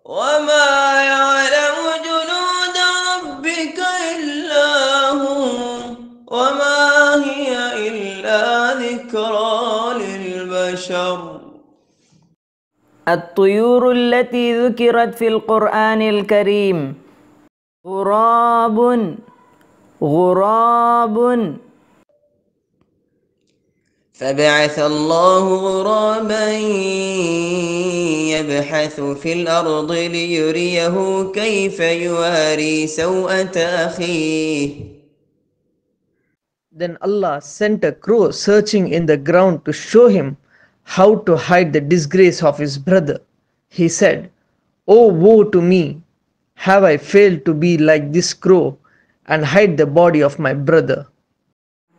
وما يعلم جنود ربك إلا هو وما هي إلا ذكرى للبشر. الطيور التي ذكرت في القرآن الكريم غراب غراب. فبعث الله غرابا يبحث في الأرض ليريه كيف يواري سوءة أخيه. Then Allah sent a crow searching in the ground to show him how to hide the disgrace of his brother. He said, "Oh, woe to me! Have I failed to be like this crow and hide the body of my brother?"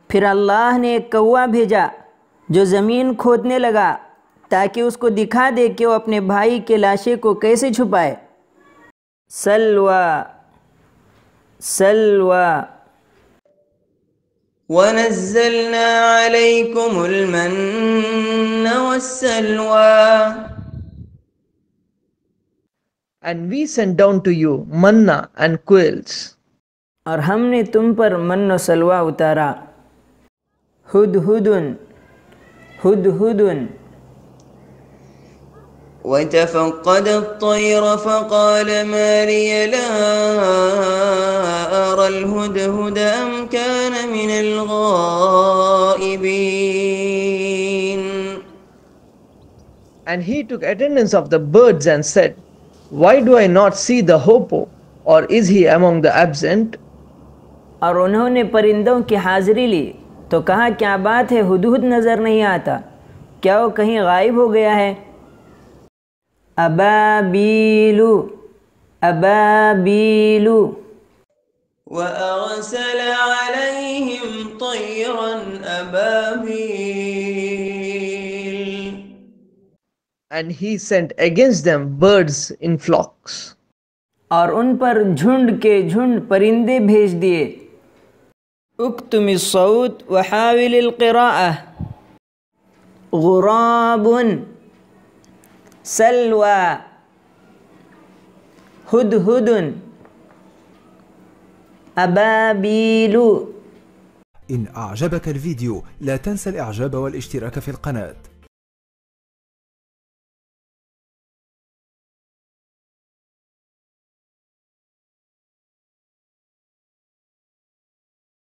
پھر اللہ نے ایک کوا بھیجا جو زمین کھودنے لگا تاکہ اس کو دکھا دے کہ وہ اپنے بھائی کے لاشے کو کیسے چھپائے. سلوی سلوی. ونزلنا عليكم المن والسلوى. And we sent down to you manna and quails. اور ہم نے تم پر من و سلوہ اتارا. ہدہدن ہدہدن. وتفقد الطير فقال ما لي لا أرى الهدهد أم كان من الغائبين. And he took attendance of the birds and said, "Why do I not see the hoopoe, or is he among the absent?" اور انہوں نے پرندوں کی حاضری لی تو کہا کیا بات ہے ہدہد نظر نہیں آتا، کیا وہ کہیں غائب ہو گیا ہے. ابابیل ابابیل. وأرسل عليهم طيرا أبابيل. And he sent against them birds in flocks. اور ان پر جھنڈ کے جھنڈ پرندے بھیج دیے. اکتم الصوت وحاول القراءة. غراب سلوى هدهد أبابيل. إن أعجبك الفيديو لا تنسى الإعجاب والاشتراك في القناة.